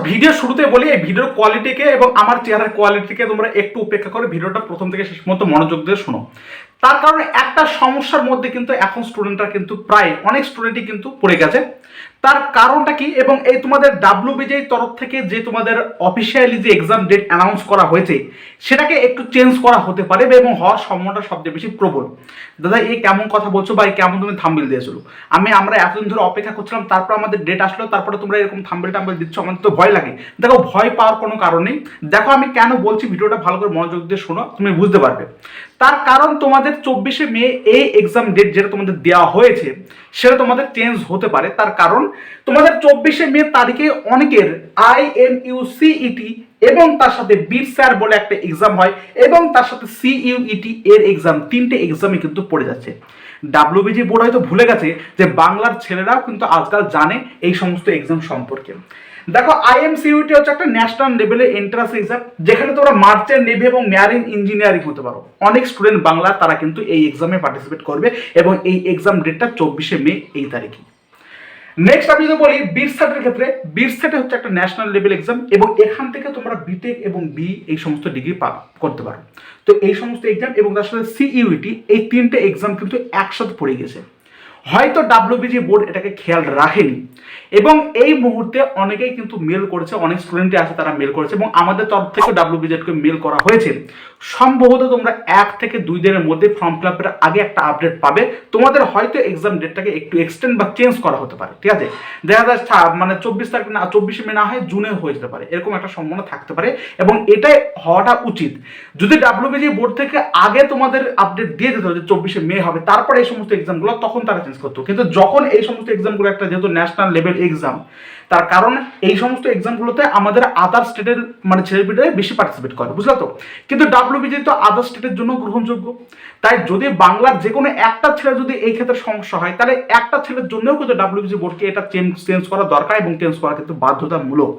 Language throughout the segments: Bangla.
ভিডিও শুরুতে বলি এই ভিডিওর কোয়ালিটিকে এবং আমার চেহারার কোয়ালিটিকে তোমরা একটু উপেক্ষা করে ভিডিওটা প্রথম থেকে শেষ পর্যন্ত মনোযোগ দিয়ে শোনো। তার কারণে একটা সমস্যার মধ্যে কিন্তু এখন স্টুডেন্টরা কিন্তু প্রায় অনেক স্টুডেন্টই কিন্তু পড়ে গেছে। তার কারণটা কি, এবং এই তোমাদের ডাব্লিউবিজের তরফ থেকে যে তোমাদের অফিসিয়ালি যে এক্সাম ডেট অ্যানাউন্স করা হয়েছে সেটাকে একটু চেঞ্জ করা হতে পারে এবং হওয়ার সম্ভাবনাটা সবচেয়ে বেশি প্রবল। দাদা এই কেমন কথা বলছো বা এই কেমন তুমি থাম্বনেল দিয়েছিল, আমরা এতদিন ধরে অপেক্ষা করছিলাম, তারপর আমাদের ডেট আসলো, তারপরে তোমরা এরকম থাম্বনেল টাম্বনেল দিচ্ছ, আমাদের তো ভয় লাগে। দেখো ভয় পাওয়ার কোনো কারণ নেই। দেখো আমি কেন বলছি, ভিডিওটা ভালো করে মনোযোগ দিয়ে শোনো, তুমি বুঝতে পারবে। তার কারণ তোমাদের 24শে মে এই এক্সাম ডেট যেটা তোমাদের দেওয়া হয়েছে সেটা তোমাদের চেঞ্জ হতে পারে। তার কারণ তোমাদের 24শে মে তারিখে অনেকের IMU-CET এবং তার সাথে বিটস্যাট বলে একটা এক্সাম হয় এবং তার সাথে CUET এর এক্সাম, তিনটে এক্সামই কিন্তু পড়ে যাচ্ছে। ডাব্লিউবিজি বোর্ড হয়তো ভুলে গেছে যে বাংলার ছেলেরাও কিন্তু আজকাল জানে এই সমস্ত এক্সাম সম্পর্কে। দেখো IMCUT হচ্ছে একটা ন্যাশনাল লেভেলের এন্ট্রান্স এক্সাম, যেখানে তোমরা মার্চেন্ট নেভি এবং ম্যারিন ইঞ্জিনিয়ারিং হতে পারো। অনেক স্টুডেন্ট বাংলার তারা কিন্তু এই এক্সামে পার্টিসিপেট করবে এবং এই এক্সাম ডেটটা 24শে মে এই তারিখে। নেক্সট আমি যদি বলি বিটস্যাটের ক্ষেত্রে, বিটস্যাটে হচ্ছে একটা ন্যাশনাল লেভেল এক্সাম এবং এখান থেকে তোমরা বিটেক এবং এই সমস্ত ডিগ্রি করতে পারো। তো এই সমস্ত এক্সাম এবং তার সাথে CUET এই তিনটে এক্সাম কিন্তু একসাথে পড়ে গেছে। হয়তো ডাব্লিউবিজি বোর্ড এটাকে খেয়াল রাখেনি এবং এই মুহূর্তে অনেকেই কিন্তু মেল করেছে, অনেক স্টুডেন্টই আছে তারা মেল করেছে এবং আমাদের তরফ থেকে ডাব্লিউবিজিকে মেল করা হয়েছে। সম্ভবত তোমরা 1 থেকে 2 দিনের মধ্যে ফর্ম ফিল আপের আগে একটা আপডেট পাবে। তোমাদের হয়তো এক্সাম ডেটটাকে একটু এক্সটেন্ড বা চেঞ্জ করা হতে পারে, ঠিক আছে? দেখা যায় 24 তারিখ না 24শে মে না হয় জুনে হয়ে যেতে পারে, এরকম একটা সম্ভাবনা থাকতে পারে এবং এটাই হওয়াটা উচিত। যদি ডাব্লিউবিজি বোর্ড থেকে আগে তোমাদের আপডেট দিয়ে দিত যে 24শে মে হবে, তারপরে এই সমস্ত এক্সামগুলো তখন তারা চেঞ্জ করতো। কিন্তু যখন এই সমস্ত এক্সামগুলো একটা যেহেতু ন্যাশনাল লেভেল এক্সাম, তার কারণ এই সমস্ত এক্সামগুলোতে আমাদের আদার স্টেটের ছেলেপিলেরা বেশি পার্টিসিপেট করে, বুঝলো তো? কিন্তু ডাব্লিউবিজি তো আদার স্টেটের জন্য গ্রহণযোগ্য। তাই যদি বাংলার যে কোনো একটা ছেলে যদি এই ক্ষেত্রে সমস্যা হয়, তাহলে একটা ছেলের জন্যও কিন্তু ডাব্লিউবিজি বোর্ডকে এটা চেঞ্জ করা দরকার এবং চেঞ্জ করা কিন্তু বাধ্যতামূলক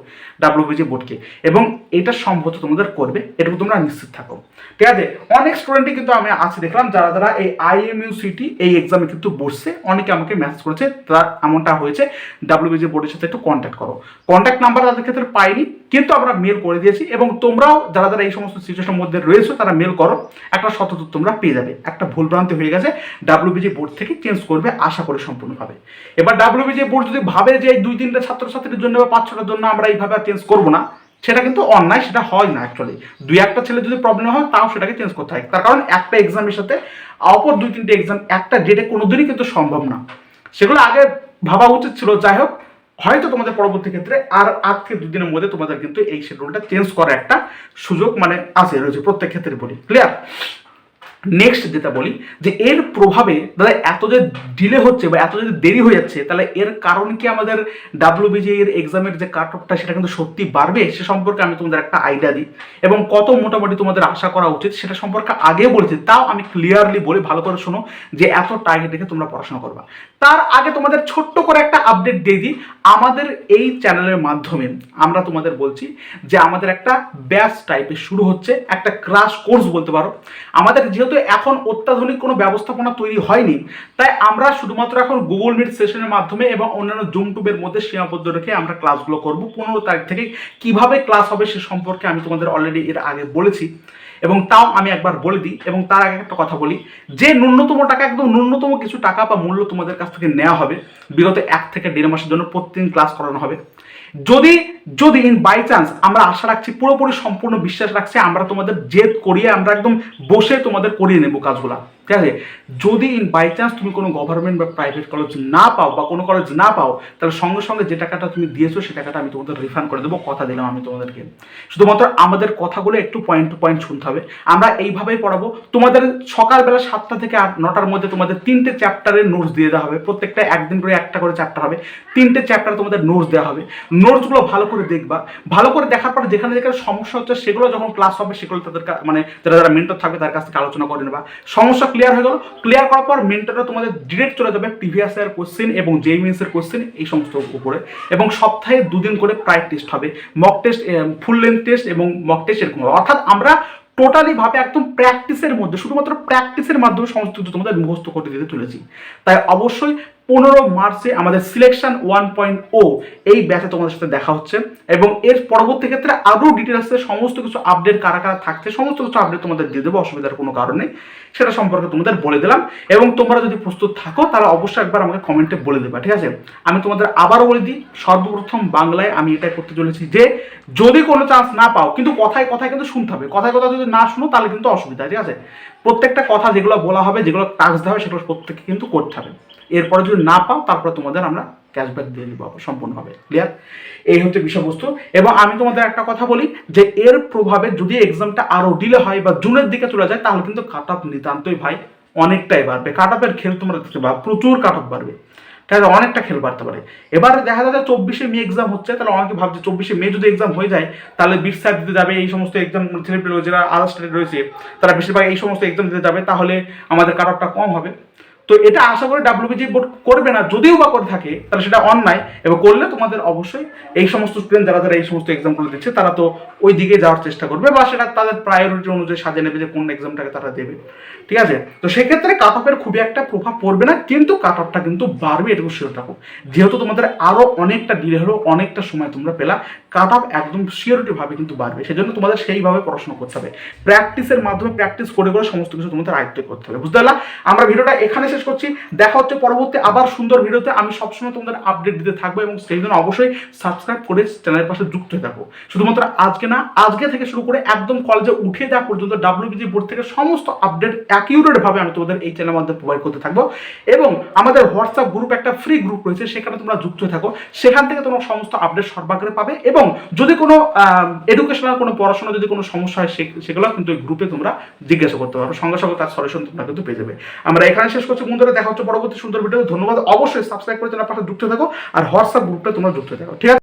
ডাব্লিউবিজি বোর্ডকে, এবং এটা সম্ভবত তোমাদের করবে, এটুকু তোমরা নিশ্চিত থাকো, ঠিক আছে? অনেক স্টুডেন্টই কিন্তু আমি আছে দেখলাম যারা যারা এই IMU-CET এই এক্সামে কিন্তু বসছে, অনেকে আমাকে মেসেজ করেছে তার এমনটা হয়েছে, ডাব্লিউবিজি বোর্ডের সাথে একটু কন্ট্যাক্ট করো। কন্ট্যাক্ট নাম্বার তাদের ক্ষেত্রে পাইনি, কিন্তু আমরা মেল করে দিয়েছি এবং তোমরাও যারা যারা এই সমস্ত সিচুয়েশনের মধ্যে রয়েছে তারা মেল করো, একটা সতত তোমরা পেয়ে যাবে। একটা ভুলভ্রান্তি হয়ে গেছে, ডাব্লিউবিজি বোর্ড থেকে চেঞ্জ করবে আশা করি সম্পূর্ণভাবে। এবার ডাব্লিউবিজি বোর্ড যদি ভাবে যে এই 2-3টা ছাত্রছাত্রীর জন্য বা 5-6টার জন্য আমরা এইভাবে চেঞ্জ করবো না, সেটা কিন্তু অন্যায়, সেটা হয় না। অ্যাকচুয়ালি 2-1টা ছেলে যদি প্রবলেম হয় তাও সেটাকে চেঞ্জ করতে হয়, তার কারণ একটা এক্সামের সাথে অপর 2-3টে এক্সাম একটা ডেটে কোনোদিনই কিন্তু সম্ভব না। সেগুলো আগে ভাবা উচিত ছিল। যাই হোক, হয়তো তোমাদের পরবর্তী ক্ষেত্রে আর 8 থেকে 2 দিনের মধ্যে তোমাদের কিন্তু এই শিডিউলটা চেঞ্জ করার একটা সুযোগ আছে রয়েছে, প্রত্যেক ক্ষেত্রে বলি। ক্লিয়ার? নেক্সট যেটা বলি যে এর প্রভাবে দাদা এত যে ডিলে হচ্ছে বা এত যদি দেরি হয়ে যাচ্ছে, তাহলে এর কারণ কি আমাদের ডাব্লিউবিজি এর এক্সামের যে কাট অফটা সেটা কিন্তু সত্যি বাড়বে, সে সম্পর্কে আমি তোমাদের একটা আইডিয়া দিই এবং কত মোটামুটি তোমাদের আশা করা উচিত সেটা সম্পর্কে আগেও বলেছি, তাও আমি ক্লিয়ারলি বলি, ভালো করে শোনো যে এত টার্গেট রেখে তোমরা পড়াশোনা করবা। তার আগে তোমাদের ছোট্ট করে একটা আপডেট দিয়ে দিই, আমাদের এই চ্যানেলের মাধ্যমে আমরা তোমাদের বলছি যে আমাদের একটা ব্যাচ টাইপের শুরু হচ্ছে, একটা ক্রাশ কোর্স বলতে পারো। আমাদের যেহেতু এখন অত্যাধুনিক কোনো ব্যবস্থাপনা তৈরি হয়নি, তাই আমরা শুধুমাত্র এখন গুগল মিট সেশনের মাধ্যমে এবং অন্যান্য জুম টুবের মধ্যে সীমাবদ্ধ রেখে আমরা ক্লাসগুলো করব। 15 তারিখ থেকে কিভাবে ক্লাস হবে সে সম্পর্কে আমি তোমাদের অলরেডি এর আগে বলেছি, এবং তাও আমি একবার বলে দিই। এবং তার আগে একটা কথা বলি, যে ন্যূনতম টাকা, একদম ন্যূনতম কিছু টাকা বা মূল্য তোমাদের কাছ থেকে নেওয়া হবে, বিগত 1 থেকে 1.5 মাসের জন্য প্রতিদিন ক্লাস করানো হবে। যদি যদি ইন বাই চান্স, আমরা আশা রাখছি, পুরোপুরি সম্পূর্ণ বিশ্বাস রাখছি, আমরা তোমাদের জেদ করিয়ে আমরা একদম বসে তোমাদের করিয়ে নেব কাজগুলা, ঠিক আছে? যদি ইন বাই চান্স তুমি কোনো গভর্নমেন্ট বা প্রাইভেট কলেজ না পাও বা কোনো কলেজ না পাও, তাহলে সঙ্গে সঙ্গে যে টাকাটা তুমি দিয়েছো সে টাকাটা আমি তোমাদের রিফান্ড করে দেবো, কথা দিলাম আমি তোমাদেরকে। শুধুমাত্র আমাদের কথাগুলো একটু পয়েন্ট টু পয়েন্ট শুনতে হবে। আমরা এইভাবেই পড়াবো তোমাদের। সকালবেলা 7টা থেকে 9টার মধ্যে তোমাদের 3টে চ্যাপ্টারের নোটস দিয়ে দেওয়া হবে, প্রত্যেকটা একদিন করে একটা করে চ্যাপ্টার হবে, 3টে চ্যাপ্টার তোমাদের নোটস দেওয়া হবে। নোটসগুলো ভালো করে দেখবা, ভালো করে দেখার পর যেখানে যেখানে সমস্যা হচ্ছে সেগুলো যখন ক্লাস হবে সেগুলো তাদের যারা যারা মেন্টর থাকবে তার কাছ থেকে আলোচনা করে নেবা। সমস্যা ক্লিয়ার হয়ে গেল, ক্লিয়ার করার পর মেন্টররা তোমাদের ডিরেক্ট চলে যাবে প্রিভিয়াস ইয়ার কোশ্চেন এবং জেই মেন্সের কোশ্চেন এই সমস্ত উপরে, এবং সপ্তাহে 2 দিন করে প্রায় টেস্ট হবে, mock test, full length test এবং মক টেস্ট এরকম হবে। অর্থাৎ আমরা টোটালি ভাবে একদম প্র্যাকটিসের মধ্যে, শুধুমাত্র প্র্যাকটিসের মাধ্যমে সমস্ত কিছু তোমাদের মুখস্থ করে দিতে চলেছি। তাই অবশ্যই মার্চে আমাদের সিলেকশন 1.0 এই ব্যাচে তোমাদের সাথে দেখা হচ্ছে, এবং এর পরবর্তী ক্ষেত্রে আরও ডিটেলসে সমস্ত কিছু আপডেট কারা কারা থাকছে সমস্ত কিছু আপডেট তোমাদের দিয়ে দেবো, অসুবিধার কোনো কারণে সেটা সম্পর্কে তোমাদের বলে দিলাম। এবং তোমরা যদি প্রস্তুত থাকো তাহলে অবশ্যই একবার আমাকে কমেন্টে বলে দেবা, ঠিক আছে? আমি তোমাদের আবারও বলে দিই, সর্বপ্রথম বাংলায় আমি এটাই করতে চলেছি যে যদি কোনো চান্স না পাও, কিন্তু কথায় কথায় কিন্তু শুনতে হবে, কথায় কথা যদি না শুনো তাহলে কিন্তু অসুবিধা, ঠিক আছে? প্রত্যেকটা কথা যেগুলো বলা হবে, যেগুলো টাস্ক দেওয়া হবে, সেগুলো প্রত্যেককে কিন্তু করতে হবে। এরপরে যদি না পাও তারপরে তোমাদের আমরা ক্যাশব্যাক দিয়ে দিব সম্পূর্ণভাবে, ক্লিয়ার? এই হচ্ছে বিষয়বস্তু। এবং আমি তোমাদের একটা কথা বলি যে এর প্রভাবে যদি এক্সামটা আরো ডিলে হয় বা জুনের দিকে চলে যায় তাহলে কিন্তু কাট অফ নিতান্তই ভাই অনেকটাই বাড়বে। কাট অফের খেল তোমরা দেখতে পাবে, প্রচুর কাট অফ বাড়বে, ঠিক আছে? অনেকটা খেল বাড়তে পারে। এবার দেখা যাচ্ছে 24শে মে এক্সাম হচ্ছে, তাহলে অনেকে ভাবছে 24শে মে যদি এক্সাম হয়ে যায় তাহলে বিট সাইড দিতে যাবে, এই সমস্ত এক্সাম ছেলেপেলে যারা আদার স্টেট রয়েছে তারা বেশিরভাগ এই সমস্ত এক্সাম দিতে যাবে, তাহলে আমাদের কাট অফটা কম হবে। তো এটা আশা করি ডাব্লিউবিজি বোর্ড করবে না, যদিও বা করে থাকে তাহলে সেটা অন্যায়, এবং করলে তোমাদের অবশ্যই এই সমস্ত স্টুডেন্ট যারা যারা এই সমস্ত এক্সামগুলো দিচ্ছে তারা তো ওই দিকে যাওয়ার চেষ্টা করবে, বা সেটা তাদের প্রায়োরিটি অনুযায়ী সাজিয়ে নেবে যে কোন এক্সামটাকে তারা দেবে, ঠিক আছে? তো সেক্ষেত্রে কাট অফের খুবই একটা প্রভাব পড়বে না, কিন্তু কাট অফটা কিন্তু বাড়বে, এটুকু শিওর থাকো। যেহেতু তোমাদের আরো অনেকটা ডিলে হলো, অনেকটা সময় তোমরা পেলা, কাট অফ একদম সিওরিটি ভাবে কিন্তু বাড়বে। সেজন্য তোমাদের সেইভাবে পড়াশোনা করতে হবে, প্র্যাকটিসের মাধ্যমে প্র্যাকটিস করে করে সমস্ত কিছু তোমাদের আয়ত্ত করতে হবে, বুঝতে পারলা? আমরা ভিডিওটা এখানে শেষ করছি, দেখা হচ্ছে পরবর্তী আবার সুন্দর ভিডিওতে। আমি সবসময় তোমাদের আপডেট দিতে থাকবো, এবং সেই জন্য অবশ্যই সাবস্ক্রাইব করে চ্যানেলের পাশে যুক্ত হয়ে থাকো। শুধুমাত্র আজকে না, আজকে থেকে শুরু করে একদম কলেজে উঠে যাওয়া পর্যন্ত ডাব্লিউবিজি বোর্ড থেকে সমস্ত আপডেট অ্যাকিউরেট ভাবে আমি তোমাদের এই চ্যানেলের মধ্যে প্রোভাইড করতে থাকবো। এবং আমাদের হোয়াটসঅ্যাপ গ্রুপ, একটা ফ্রি গ্রুপ রয়েছে, সেখানে তোমরা যুক্ত হয়ে থাকো, সেখান থেকে তোমরা সমস্ত আপডেট সর্বাগ্রে পাবে। এবং যদি কোনো এডুকেশনাল কোনো পড়াশোনা যদি কোনো সমস্যা হয় সেগুলো কিন্তু এই গ্রুপে তোমরা জিজ্ঞাসা করতে পারো, সঙ্গে সঙ্গে তার সলিউশন তোমরা কিন্তু পেয়ে যাবে। আমরা এখানে শেষ করছি বন্ধুরা, দেখা হচ্ছে পরবর্তী সুন্দর ভিডিও। ধন্যবাদ, অবশ্যই সাবস্ক্রাইব করে চ্যানেলের পাশে যুক্ত থাকো, আর হোয়াটসঅ্যাপ গ্রুপটা তোমরা যুক্ত থাকো, ঠিক আছে?